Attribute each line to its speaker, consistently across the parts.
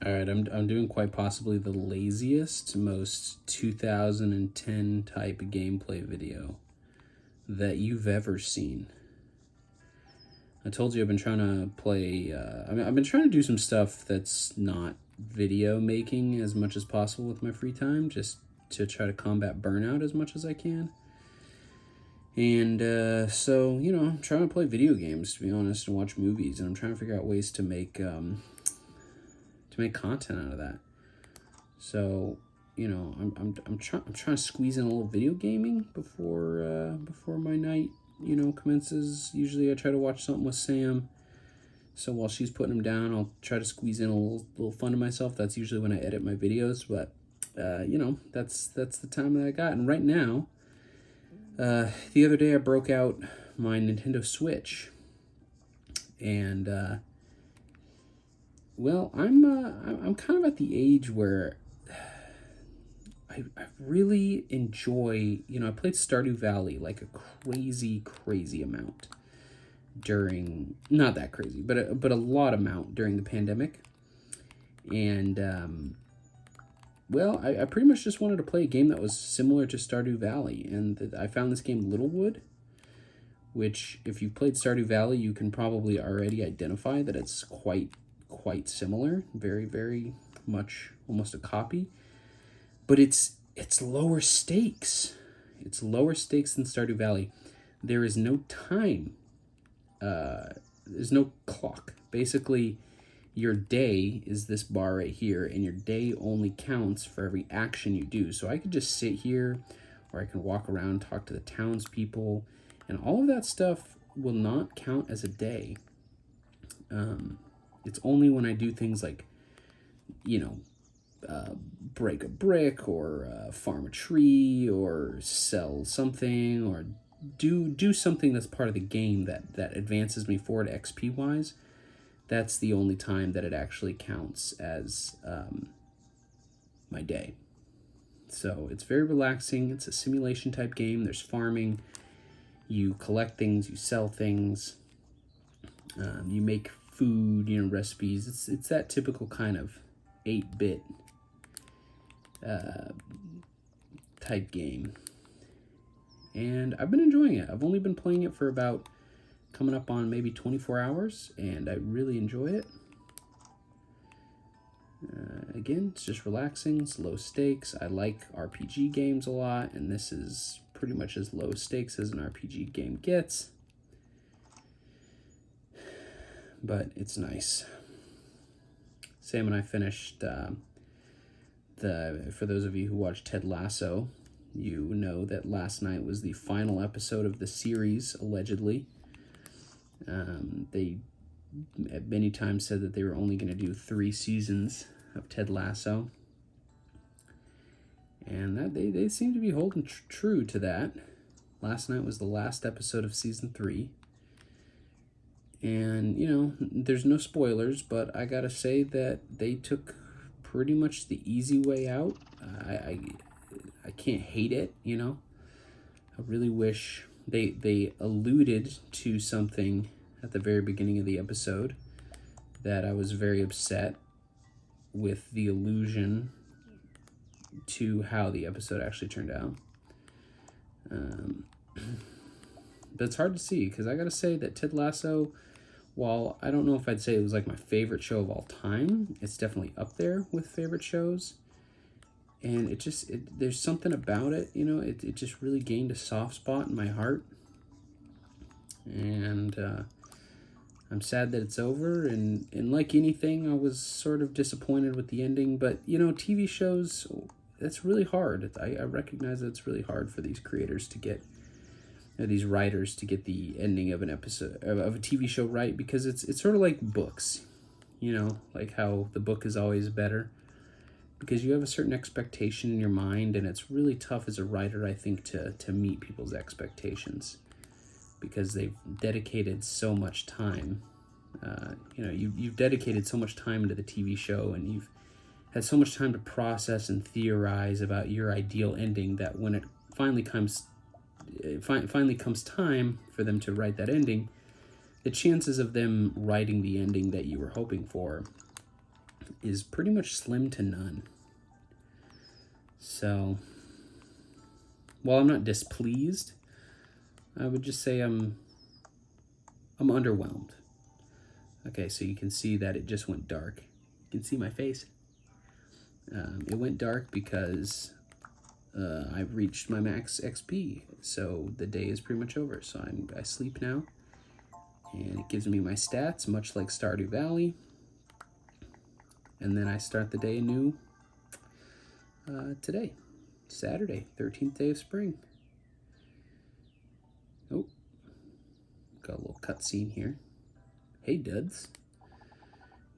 Speaker 1: All right, I'm doing quite possibly the laziest, most 2010 type gameplay video that you've ever seen. I told you I've been trying to play. I've been trying to do some stuff that's not video making as much as possible with my free time, just to try to combat burnout as much as I can. And so, I'm trying to play video games, to be honest, and watch movies, and I'm trying to figure out ways to make content out of that. So, I'm trying to squeeze in a little video gaming before my night, commences. Usually I try to watch something with Sam. So while she's putting them down, I'll try to squeeze in a little fun to myself. That's usually when I edit my videos, but that's the time that I got. And right now, the other day I broke out my Nintendo Switch, and I'm kind of at the age where I really enjoy, I played Stardew Valley like a crazy amount during, not that crazy, but a lot amount during the pandemic. And, I pretty much just wanted to play a game that was similar to Stardew Valley. And I found this game, Littlewood, which, if you've played Stardew Valley, you can probably already identify that it's quite similar. Very, very much almost a copy. But it's lower stakes. It's lower stakes than Stardew Valley. There is no time. There's no clock. Basically, your day is this bar right here, and your day only counts for every action you do. So I could just sit here, or I can walk around, talk to the townspeople, and all of that stuff will not count as a day. It's only when I do things like, break a brick, or farm a tree, or sell something, or do something that's part of the game that advances me forward XP wise. That's the only time that it actually counts as my day. So it's very relaxing. It's a simulation type game. There's farming. You collect things. You sell things. You make food. Recipes. It's that typical kind of 8-bit type game. And I've been enjoying it. I've only been playing it for about coming up on maybe 24 hours, and I really enjoy it. Again, it's just relaxing. It's low stakes. I like RPG games a lot, and this is pretty much as low stakes as an RPG game gets. But it's nice. Sam and I finished for those of you who watched Ted Lasso, you know that last night was the final episode of the series, allegedly. They at many times said that they were only going to do 3 seasons of Ted Lasso. And that they seem to be holding true to that. Last night was the last episode of season 3. And, there's no spoilers, but I gotta say that they took pretty much the easy way out. I can't hate it, I really wish they alluded to something at the very beginning of the episode that I was very upset with the allusion to how the episode actually turned out. But it's hard to see, because I gotta say that Ted Lasso, while I don't know if I'd say it was like my favorite show of all time, it's definitely up there with favorite shows. And there's something about it, it just really gained a soft spot in my heart. And I'm sad that it's over. And like anything, I was sort of disappointed with the ending. But, TV shows, that's really hard. I recognize that it's really hard for these creators to get, these writers to get the ending of an episode, of a TV show right. Because it's sort of like books, like how the book is always better. Because you have a certain expectation in your mind, and it's really tough as a writer, I think, to meet people's expectations, because they've dedicated so much time. You've dedicated so much time into the TV show, and you've had so much time to process and theorize about your ideal ending, that when it finally comes time for them to write that ending, the chances of them writing the ending that you were hoping for is pretty much slim to none. So, while I'm not displeased, I would just say I'm underwhelmed. Okay, so you can see that it just went dark. You can see my face. It went dark because I've reached my max XP, so the day is pretty much over. So I sleep now, and it gives me my stats, much like Stardew Valley. And then I start the day anew today, Saturday, 13th day of spring. Oh, got a little cutscene here. Hey, Duds.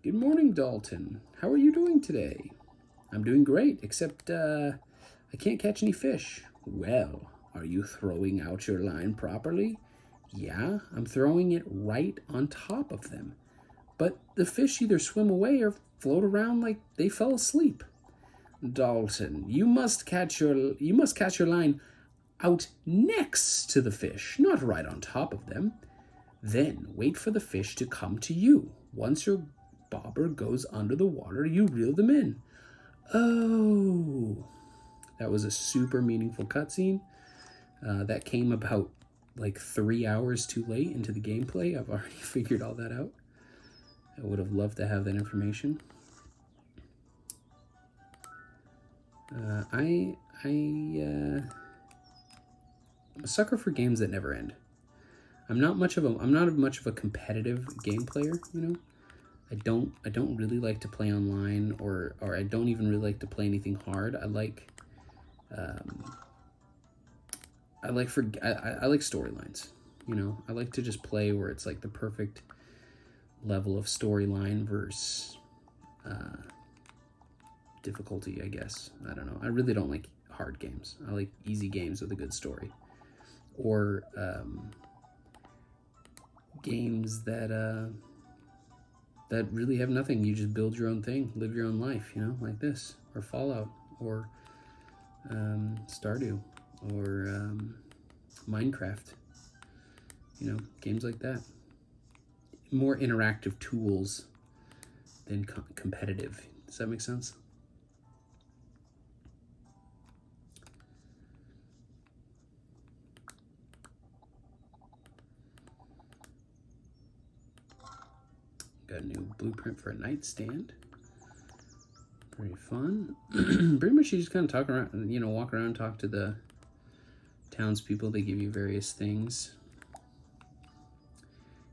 Speaker 1: Good morning, Dalton. How are you doing today? I'm doing great, except I can't catch any fish. Well, are you throwing out your line properly? Yeah, I'm throwing it right on top of them. But the fish either swim away or float around like they fell asleep. Dalton, you must catch your line out next to the fish, not right on top of them. Then wait for the fish to come to you. Once your bobber goes under the water, you reel them in. Oh, that was a super meaningful cutscene. That came about like 3 hours too late into the gameplay. I've already figured all that out. I would have loved to have that information. I'm a sucker for games that never end. I'm not much of a competitive game player, you know. I don't really like to play online, or I don't even really like to play anything hard. I like storylines, you know. I like to just play where it's like the perfect level of storyline versus difficulty, I guess. I don't know. I really don't like hard games. I like easy games with a good story, or games that really have nothing. You just build your own thing, live your own life, you know, like this, or Fallout, or Stardew, or Minecraft, you know, games like that. More interactive tools than competitive. Does that make sense? Got a new blueprint for a nightstand. Pretty fun. Pretty much you just kind of talk around, you know, walk around, talk to the townspeople. They give you various things.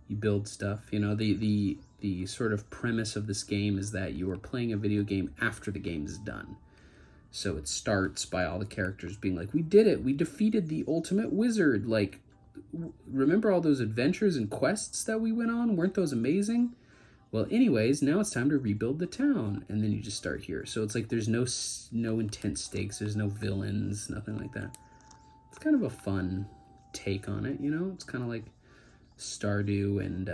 Speaker 1: You build stuff. You know, the sort of premise of this game is that you are playing a video game after the game is done. So it starts by all the characters being like, we did it. We defeated the ultimate wizard. Like, remember all those adventures and quests that we went on? Weren't those amazing? Well, anyways, now it's time to rebuild the town. And then you just start here. So it's like there's no intense stakes. There's no villains, nothing like that. It's kind of a fun take on it, you know? It's kind of like Stardew and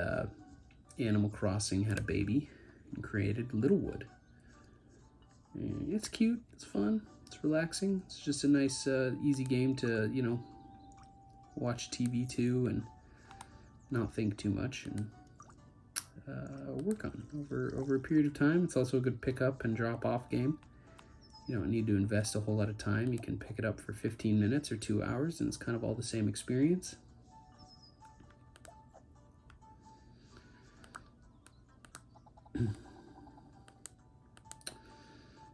Speaker 1: Animal Crossing had a baby and created Littlewood. And it's cute. It's fun. It's relaxing. It's just a nice, easy game to, you know, watch TV to and not think too much and work on over a period of time. It's also a good pick up and drop off game. You don't need to invest a whole lot of time. You can pick it up for 15 minutes or 2 hours, and it's kind of all the same experience.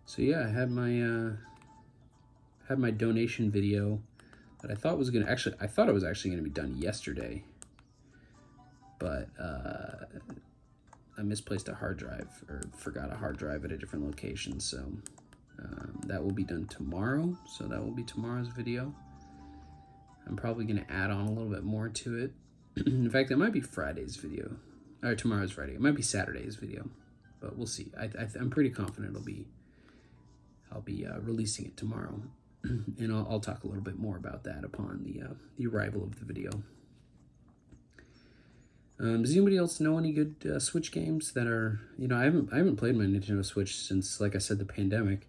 Speaker 1: So yeah, I had my donation video that I thought was gonna I thought it was actually gonna be done yesterday, but I misplaced a hard drive, or forgot a hard drive at a different location, so that will be done tomorrow. So that will be tomorrow's video. I'm probably gonna add on a little bit more to it. In fact, it might be Friday's video, or tomorrow's Friday. It might be Saturday's video, but we'll see. I'm pretty confident I'll be releasing it tomorrow, and I'll talk a little bit more about that upon the arrival of the video. Does anybody else know any good Switch games that are, you know, I haven't played my Nintendo Switch since, like I said, the pandemic,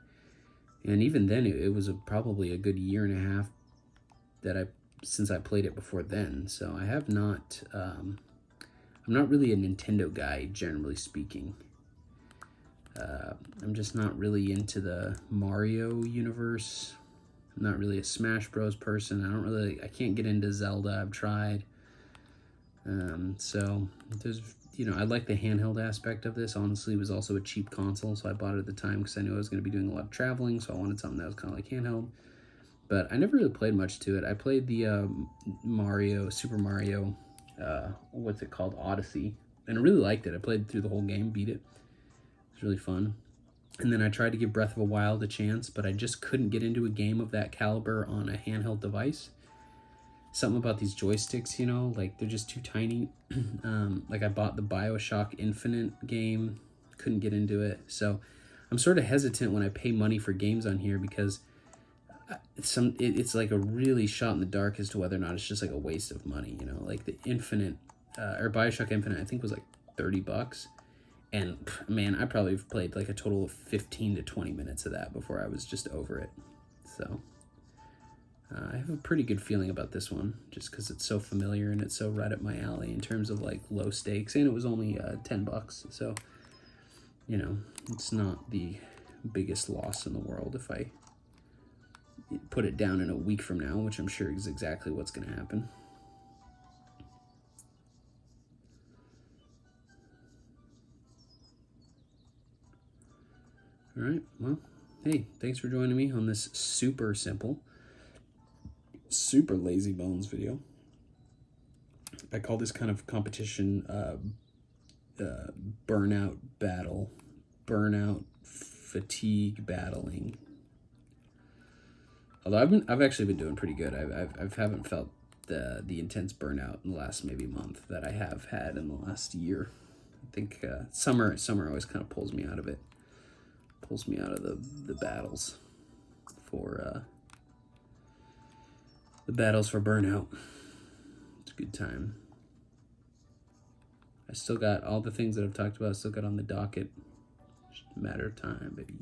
Speaker 1: and even then it was probably a good year and a half since I played it before then. So I have not. I'm not really a Nintendo guy, generally speaking. I'm just not really into the Mario universe. I'm not really a Smash Bros. Person. I can't get into Zelda. I've tried. So there's, I like the handheld aspect of this. Honestly, it was also a cheap console, so I bought it at the time because I knew I was going to be doing a lot of traveling, so I wanted something that was kind of like handheld. But I never really played much to it. I played the Super Mario, what's it called, Odyssey, and I really liked it. I played through the whole game, beat it. It was really fun. And then I tried to give Breath of the Wild a chance, but I just couldn't get into a game of that caliber on a handheld device. Something about these joysticks, like they're just too tiny. Like I bought the BioShock Infinite game, couldn't get into it. So I'm sort of hesitant when I pay money for games on here because it's like a really shot in the dark as to whether or not it's just like a waste of money, like the Infinite or BioShock Infinite, I think was like $30. And man, I probably played like a total of 15 to 20 minutes of that before I was just over it. So I have a pretty good feeling about this one just because it's so familiar and it's so right up my alley in terms of like low stakes. And it was only $10. So, it's not the biggest loss in the world if I put it down in a week from now, which I'm sure is exactly what's going to happen. All right, well, hey, thanks for joining me on this super simple, super lazy bones video. I call this kind of competition burnout battle, burnout fatigue battling. Although I've actually been doing pretty good. I haven't felt the intense burnout in the last maybe month that I have had in the last year. I think summer always kind of pulls me out of it. Pulls me out of the battles for burnout. It's a good time. I still got all the things that I've talked about. I still got on the docket. Just a matter of time, baby.